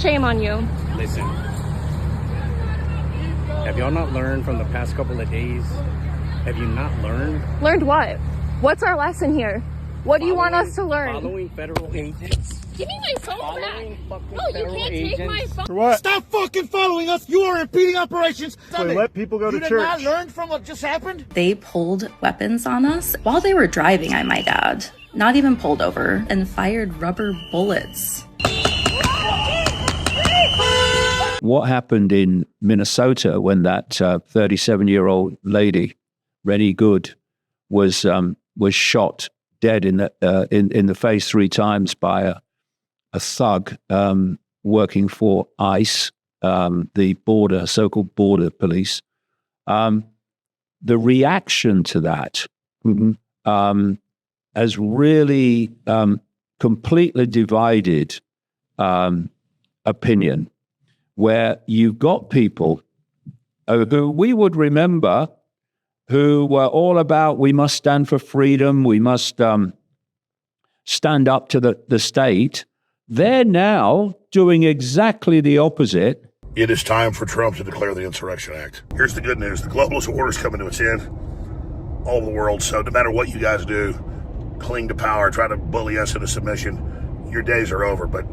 Shame on you. Listen, have y'all not learned from the past couple of days? Have you not learned? Learned what? What's our lesson here? What do you want us to learn? Following federal agents. Give me my phone back. No, you can't take my phone. For what? Stop fucking following us. You are impeding operations. So let people go to church. You did not learn from what just happened? They pulled weapons on us while they were driving, I might add. Not even pulled over, and fired rubber bullets. What happened in Minnesota when that 37-year-old lady, Rennie Good, was shot dead in the face 3 times by a thug working for Ice, the so-called border police. The reaction to that has really completely divided opinion, where you've got people who we would remember who were all about, we must stand for freedom, we must stand up to the state. They're now doing exactly the opposite. It is time for Trump to declare the Insurrection Act. Here's the good news. The globalist order is coming to its end all over the world. So no matter what you guys do, cling to power, try to bully us into submission, your days are over. But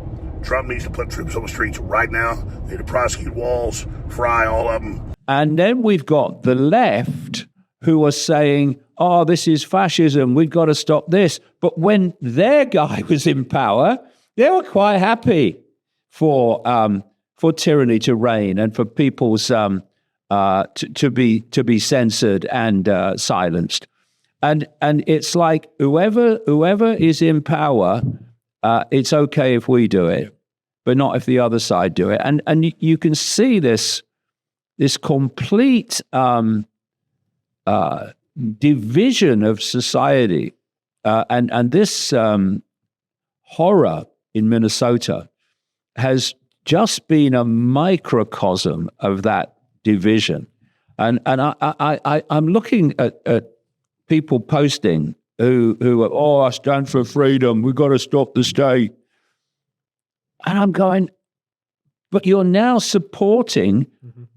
Trump needs to put troops on the streets right now. They need to prosecute Walls, Fry, all of them. And then we've got the left who are saying, oh, this is fascism, we've got to stop this. But when their guy was in power, they were quite happy for tyranny to reign and for people's to be censored and silenced. And it's like whoever is in power, it's okay if we do it, but not if the other side do it. And you can see this complete division of society, and this horror in Minnesota has just been a microcosm of that division. And I'm looking at people posting who are, oh, I stand for freedom, we've got to stop the state. And I'm going, but you're now supporting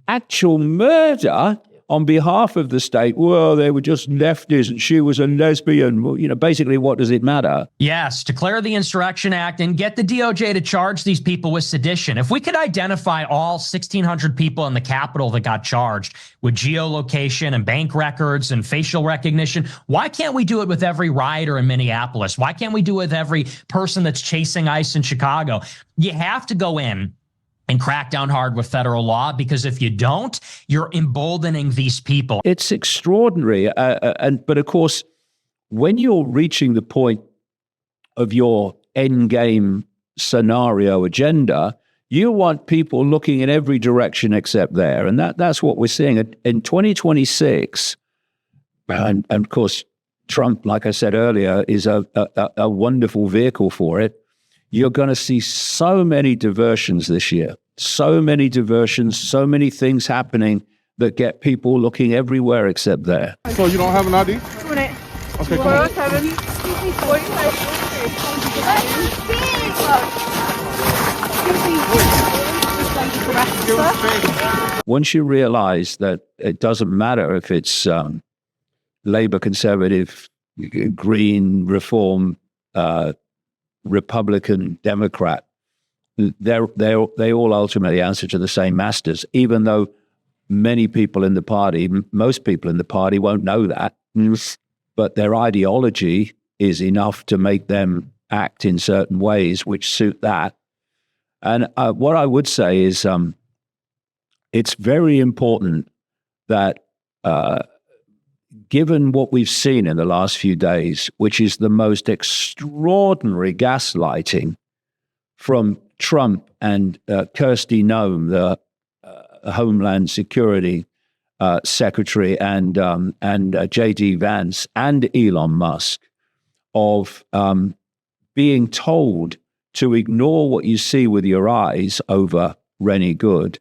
actual murder on behalf of the state. Well, they were just lefties and she was a lesbian. Well, basically, what does it matter? Yes, declare the Insurrection Act and get the DOJ to charge these people with sedition. If we could identify all 1,600 people in the Capitol that got charged with geolocation and bank records and facial recognition, why can't we do it with every rioter in Minneapolis? Why can't we do it with every person that's chasing ICE in Chicago? You have to go in and crack down hard with federal law, because if you don't, you're emboldening these people. It's extraordinary. But of course, when you're reaching the point of your endgame scenario agenda, you want people looking in every direction except there. And that's what we're seeing. In 2026, and of course, Trump, like I said earlier, is a wonderful vehicle for it. You're going to see so many diversions this year, so many diversions, so many things happening that get people looking everywhere except there. So you don't have an ID? Okay, come on. 45. Once you realize that it doesn't matter if it's Labor, Conservative, Green, Reform, Republican, Democrat, they all ultimately answer to the same masters, even though many people in the party, most people in the party won't know that, but their ideology is enough to make them act in certain ways which suit that. And what I would say is it's very important that given what we've seen in the last few days, which is the most extraordinary gaslighting from Trump and Kirsty Noem, the Homeland Security Secretary, and J.D. Vance and Elon Musk, of being told to ignore what you see with your eyes over Rennie Good,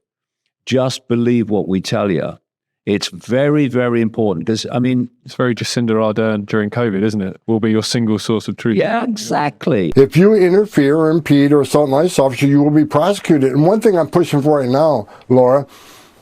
just believe what we tell you. It's very, very important because, I mean, It's very Jacinda Ardern during COVID, isn't it? Will be your single source of truth. yeah, exactly. If you interfere or impede or assault an ICE officer, you will be prosecuted. And one thing I'm pushing for right now, Laura,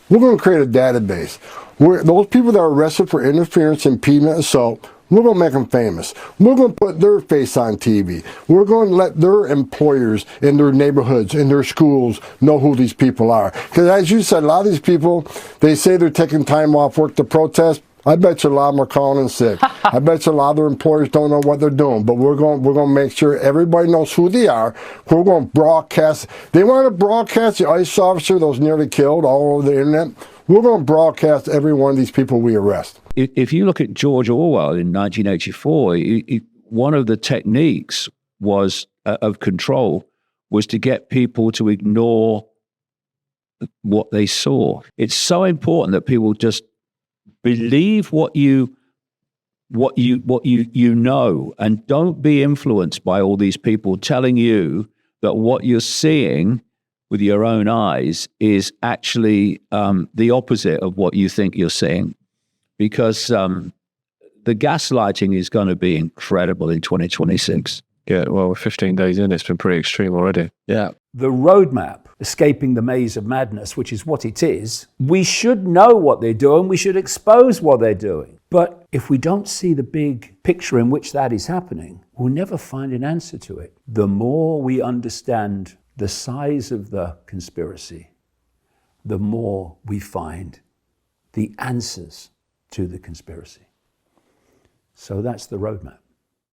we're going to create a database. Those people that are arrested for interference, impediment, assault, we're going to make them famous. We're going to put their face on TV. We're going to let their employers in their neighborhoods, in their schools, know who these people are. Because as you said, a lot of these people, they say they're taking time off work to protest. I bet you a lot of them are calling in sick. I bet you a lot of their employers don't know what they're doing. But we're going to make sure everybody knows who they are. We're going to broadcast. They want to broadcast the ICE officer that was nearly killed all over the internet. We're going to broadcast every one of these people we arrest. If you look at George Orwell in 1984, one of the techniques was of control was to get people to ignore what they saw. It's so important that people just believe what you know, and don't be influenced by all these people telling you that what you're seeing with your own eyes is actually the opposite of what you think you're seeing. Because the gaslighting is going to be incredible in 2026. Yeah, well, we're 15 days in, it's been pretty extreme already. Yeah. The roadmap, escaping the maze of madness, which is what it is, we should know what they're doing, we should expose what they're doing. But if we don't see the big picture in which that is happening, we'll never find an answer to it. The more we understand the size of the conspiracy, the more we find the answers to the conspiracy. So that's the roadmap.